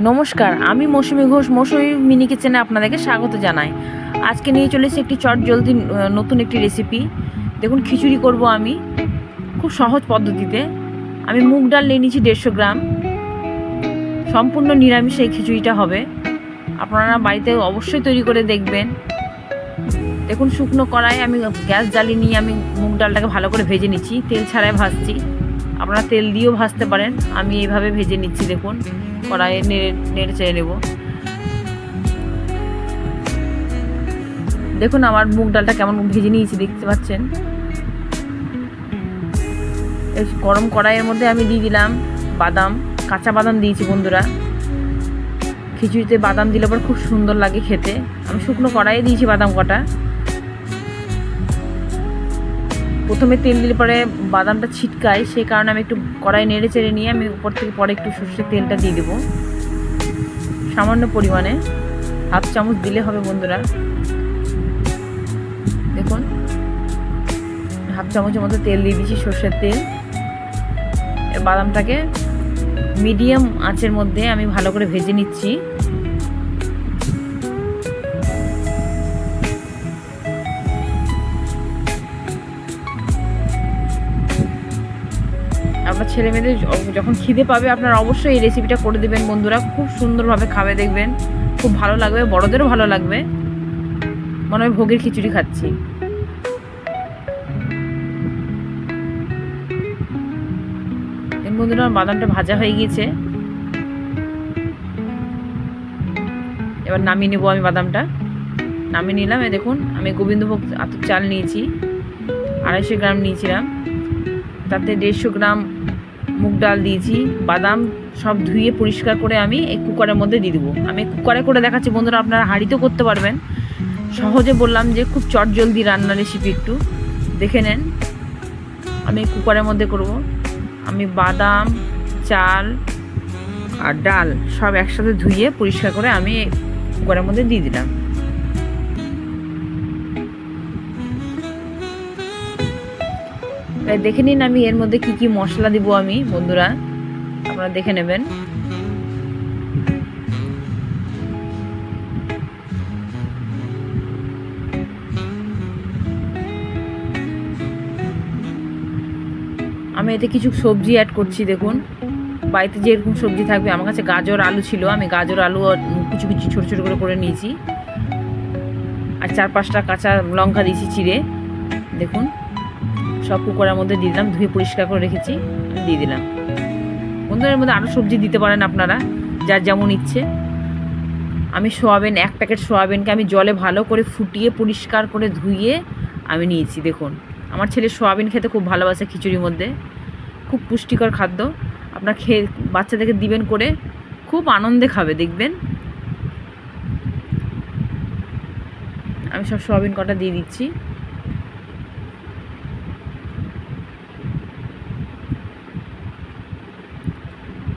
নমস্কার, আমি মৌসুমী ঘোষ। মৌসুমী মিনি কিচেনে আপনাদেরকে স্বাগত জানাই। আজকে নিয়ে চলেছি একটি চটজলদি নতুন একটি রেসিপি। দেখুন, খিচুড়ি করব আমি খুব সহজ পদ্ধতিতে। আমি মুগ ডাল নিয়ে নিয়েছি 150 গ্রাম। সম্পূর্ণ নিরামিষ এই খিচুড়িটা হবে। আপনারা বাড়িতে অবশ্যই তৈরি করে দেখবেন। দেখুন, শুকনো কড়াই আমি গ্যাস জ্বালিয়ে নিয়ে আমি মুগ ডালটাকে ভালো করে ভেজে নিচ্ছি। তেল ছাড়াই ভাজছি, আপনারা তেল দিয়েও ভাজতে পারেন। আমি এইভাবে ভেজে নিচ্ছি। দেখুন, কড়াইয়ে নেড়ে চেড়ে নেব। দেখুন আমার মুগ ডালটা কেমন ভেজে নিয়েছি, দেখতে পাচ্ছেন। এই গরম কড়াইয়ের মধ্যে আমি দিয়ে দিলাম বাদাম, কাঁচা বাদাম দিয়েছি বন্ধুরা। খিচুড়িতে বাদাম দিলে পর খুব সুন্দর লাগে খেতে। আমি শুকনো কড়াইয়ে দিয়েছি বাদাম কটা। প্রথমে তেল দিলে পরে বাদামটা ছিটকায়, সেই কারণে আমি একটু কড়াই নেড়ে চেড়ে নিয়ে আমি উপর থেকে পরে একটু সর্ষের তেলটা দিয়ে দেবো সামান্য পরিমাণে, 1/2 চামচ দিলে হবে বন্ধুরা। দেখুন, 1/2 চামচের মতো তেল দিয়ে দিচ্ছি, সর্ষের তেল। বাদামটাকে মিডিয়াম আঁচের মধ্যে আমি ভালো করে ভেজে নিচ্ছি। আপনার ছেলে মেয়েদের যখন খিদে পাবে আপনারা অবশ্যই এই রেসিপিটা করে দেবেন বন্ধুরা। খুব সুন্দরভাবে খাবে, দেখবেন খুব ভালো লাগবে, বড়দেরও ভালো লাগবে। মনে হয় ভোগের খিচুড়ি খাচ্ছি। বন্ধুরা, বাদামটা ভাজা হয়ে গিয়েছে। এবার নামিয়ে নেবো আমি বাদামটা। নামিয়ে নিলাম। দেখুন, আমি গোবিন্দভোগ আতপ চাল নিয়েছি, 250 গ্রাম নিয়েছিলাম। তাতে 150 গ্রাম মুগ ডাল দিয়েছি। বাদাম সব ধুয়ে পরিষ্কার করে আমি এই কুকারের মধ্যে দিয়ে দেবো। আমি কুকারে করে দেখাচ্ছি বন্ধুরা, আপনারা হাঁড়িতেও করতে পারবেন। সহজে বললাম যে খুব চটজলদি রান্না রেসিপি, একটু দেখে নেন। আমি কুকারের মধ্যে করব। আমি বাদাম, চাল আর ডাল সব একসাথে ধুয়ে পরিষ্কার করে আমি কুকারের মধ্যে দিয়ে দিলাম। তাই দেখে নিন আমি এর মধ্যে কি কি মশলা দিব আমি বন্ধুরা, আপনারা দেখে নেবেন। আমি এতে কিছু সবজি অ্যাড করছি। দেখুন, বাড়িতে যেরকম সবজি থাকবে, আমার কাছে গাজর আলু ছিল, আমি গাজর আলু কুচি কুচি ছোটো ছোটো করে নিয়েছি। আর 4-5টা কাঁচা লঙ্কা দিয়েছি চিড়ে। দেখুন, সব কুকারের মধ্যে দিয়ে দিলাম, ধুয়ে পরিষ্কার করে রেখেছি, দিয়ে দিলাম। বন্ধুদের মধ্যে আরও সবজি দিতে পারেন আপনারা, যার যেমন ইচ্ছে। আমি সোয়াবিন, 1 প্যাকেট সোয়াবিনকে আমি জলে ভালো করে ফুটিয়ে পরিষ্কার করে ধুয়ে আমি নিয়েছি। দেখুন, আমার ছেলে সোয়াবিন খেতে খুব ভালোবাসে, খিচুড়ির মধ্যে খুব পুষ্টিকর খাদ্য। আপনার বাচ্চাদেরকে দিবেন করে, খুব আনন্দে খাবে, দেখবেন। আমি সব সোয়াবিন কটা দিয়ে দিচ্ছি।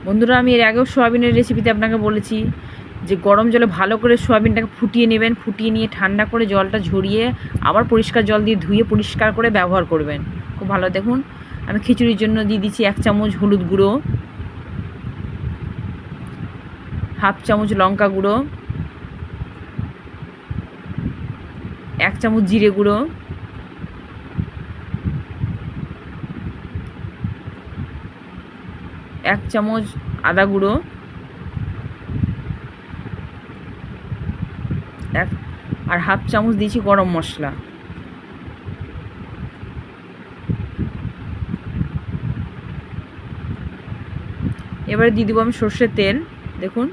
বন্ধুরা, আমি এর আগেও সোয়াবিনের রেসিপিতে আপনাকে বলেছি যে গরম জলে ভালো করে সোয়াবিনটাকে ফুটিয়ে নেবেন। ফুটিয়ে নিয়ে ঠান্ডা করে জলটা ঝরিয়ে আবার পরিষ্কার জল দিয়ে ধুয়ে পরিষ্কার করে ব্যবহার করবেন, খুব ভালো। দেখুন, আমি খিচুড়ির জন্য দিয়ে দিচ্ছি 1 চামচ হলুদ গুঁড়ো, 1/2 চামচ লঙ্কা গুঁড়ো, 1 চামচ জিরে গুঁড়ো, 1 চামচ আদা গুঁড়ো, আর 1/2 চামচ দিয়েছি গরম মশলা। এবারে দিয়ে দেবো আমি সর্ষের তেল। দেখুন,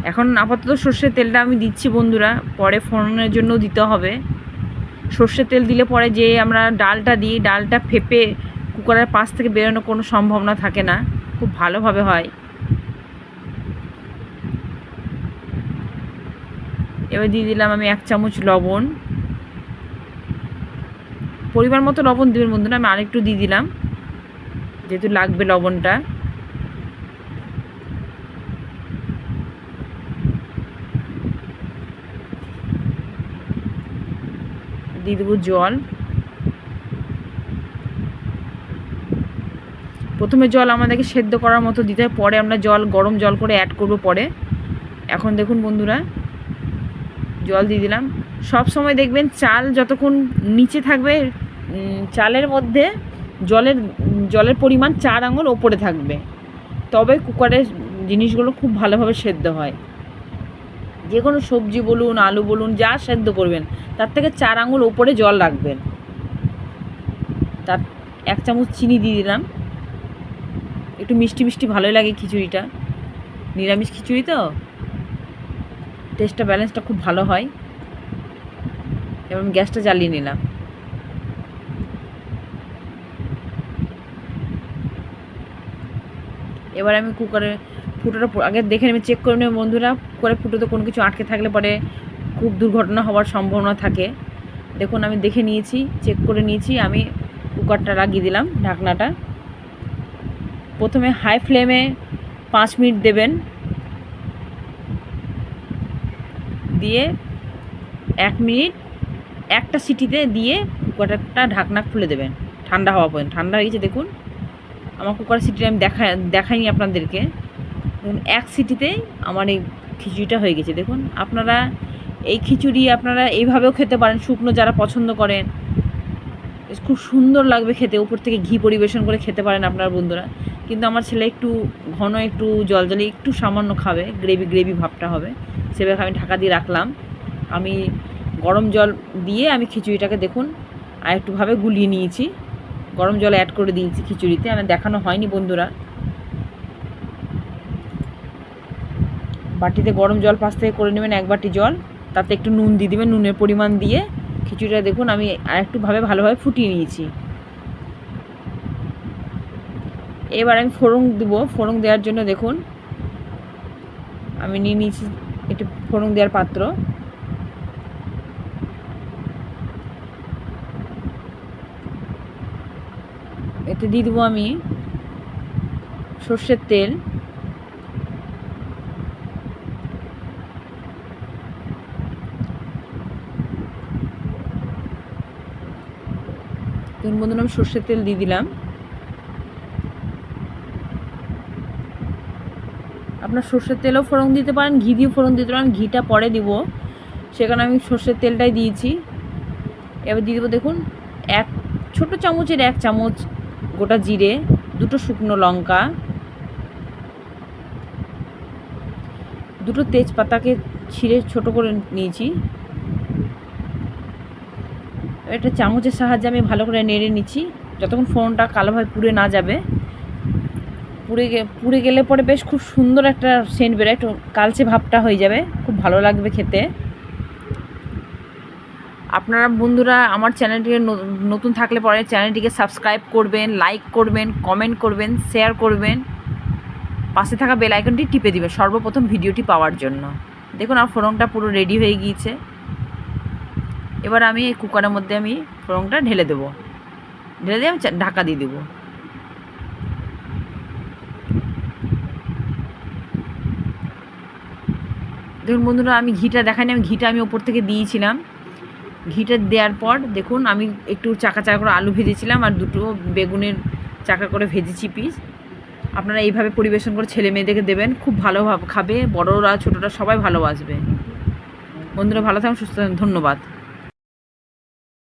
এখন আপাতত সর্ষের তেলটা আমি দিচ্ছি বন্ধুরা, পরে ফোড়নের জন্য দিতে হবে। সর্ষের তেল দিলে পরে যে আমরা ডালটা দিই, ডালটা ফেপে কুকারের পাশ থেকে বেরোনোর কোনো সম্ভাবনা থাকে না, খুব ভালোভাবে হয়। এবার দিয়ে দিলাম আমি 1 চামচ লবণ। পরিমাণ মতো লবণ দেবেন বন্ধুরা, আমি আরেকটু দিয়ে দিলাম যেহেতু লাগবে লবণটা। দিয়ে দেবো জল। প্রথমে জল আমাদেরকে সেদ্ধ করার মতো দিতে হয়, পরে আমরা গরম জল করে অ্যাড করব পরে। এখন দেখুন বন্ধুরা জল দিয়ে দিলাম। সব সময় দেখবেন চাল যতক্ষণ নিচে থাকবে চালের মধ্যে জলের পরিমাণ 4 আঙুল ওপরে থাকবে, তবে কুকারের জিনিসগুলো খুব ভালোভাবে সেদ্ধ হয়। যে কোনো সবজি বলুন, আলু বলুন, যা সেদ্ধ করবেন তার থেকে 4 আঙুল ওপরে জল রাখবেন। তার 1 চামচ চিনি দিয়ে দিলাম। একটু মিষ্টি মিষ্টি ভালোই লাগে খিচুড়িটা, নিরামিষ খিচুড়ি তো টেস্টটা ব্যালেন্সটা খুব ভালো হয়। এবং গ্যাসটা জ্বালিয়ে নিলাম। এবার আমি কুকারে ফুটোটা আগে দেখে নেবে, চেক করে নেবে বন্ধুরা। কুকারে ফুটোতে কোনো কিছু আটকে থাকলে পরে খুব দুর্ঘটনা হওয়ার সম্ভাবনা থাকে। দেখুন আমি দেখে নিয়েছি, চেক করে নিয়েছি। আমি কুকারটা লাগিয়ে দিলাম ঢাকনাটা। প্রথমে হাই ফ্লেমে 5 মিনিট দেবেন, দিয়ে 1 মিনিট একটা সিটিতে দিয়ে কুকারটা ঢাকনা খুলে দেবেন ঠান্ডা হওয়া পর্যন্ত। ঠান্ডা হয়ে গেছে দেখুন, আমার কুকার সিটিটা আমি দেখাইনি আপনাদেরকে। দেখুন 1 সিটিতেই আমার এই খিচুড়িটা হয়ে গেছে। দেখুন আপনারা এই খিচুড়ি আপনারা এইভাবেও খেতে পারেন, শুকনো যারা পছন্দ করেন, খুব সুন্দর লাগবে খেতে। উপর থেকে ঘি পরিবেশন করে খেতে পারেন আপনার বন্ধুরা। কিন্তু আমার ছেলে একটু ঘন, একটু জলজলে, একটু সামান্য খাবে, গ্রেভি ভাবটা হবে, সেভাবে আমি ঢাকা দিয়ে রাখলাম। আমি গরম জল দিয়ে আমি খিচুড়িটাকে দেখুন আর একটুভাবে গুলিয়ে নিয়েছি, গরম জল অ্যাড করে দিয়েছি খিচুড়িতে। আমার দেখানো হয়নি বন্ধুরা। বাটিতে গরম জল পাশ থেকে করে নেবেন 1 বাটি জল, তাতে একটু নুন দিয়ে দেবেন, নুনের পরিমাণ দিয়ে খিচুড়িটা দেখুন আমি আর একটুভাবে ভালোভাবে ফুটিয়ে নিয়েছি। এবার আমি ফোড়ন দেবো। ফোড়ন দেওয়ার জন্য দেখুন আমি নিয়ে নিয়েছি একটু ফোড়ন দেওয়ার পাত্র। এতে দিয়ে দেবো আমি সর্ষের তেল, দেখুন বন্ধুরা আমি সর্ষের তেল দিয়ে দিলাম। আপনার সর্ষের তেলও ফোড়ন দিতে পারেন, ঘি দিয়ে ফোড়ন দিতে পারেন। ঘিটা পরে দিব, সেখানে আমি সর্ষের তেলটাই দিয়েছি। এবার দিয়ে দেবো দেখুন ছোট চামচের 1 চামচ গোটা জিরে, 2টো শুকনো লঙ্কা, 2টো তেজপাতাকে ছিঁড়ে ছোট করে নিয়েছি। একটা চামচের সাহায্যে আমি ভালো করে নেড়ে নিচ্ছি যতক্ষণ ফোড়নটা কালোভাবে পুড়ে না যাবে। পুড়ে গেলে পরে বেশ খুব সুন্দর একটা সেন্ট বেরোয়, একটু কালচে ভাবটা হয়ে যাবে, খুব ভালো লাগবে খেতে। আপনারা বন্ধুরা আমার চ্যানেলটিকে নতুন থাকলে পরে চ্যানেলটিকে সাবস্ক্রাইব করবেন, লাইক করবেন, কমেন্ট করবেন, শেয়ার করবেন, পাশে থাকা বেল আইকনটি টিপে দিবেন সর্বপ্রথম ভিডিওটি পাওয়ার জন্য। দেখুন আমার ফোড়নটা পুরো রেডি হয়ে গিয়েছে। এবার আমি এই কুকারের মধ্যে আমি ফোড়নটা ঢেলে দেবো, ঢেলে দিয়ে আমি ঢাকা দিয়ে দেবো। দেখুন বন্ধুরা আমি ঘিটা দেখাইনি, আমি ঘিটা আমি ওপর থেকে দিয়েছিলাম। ঘিটা দেওয়ার পর দেখুন আমি একটু চাকা করে আলু ভেজেছিলাম আর 2টো বেগুনের চাকা করে ভেজেছি পিস। আপনারা এইভাবে পরিবেশন করে ছেলে মেয়েদেরকে দেবেন, খুব ভালোভাবে খাবে, বড়রা ছোটরা সবাই ভালোবাসবে। বন্ধুরা ভালো থাকুন, সুস্থ থাকুন, ধন্যবাদ।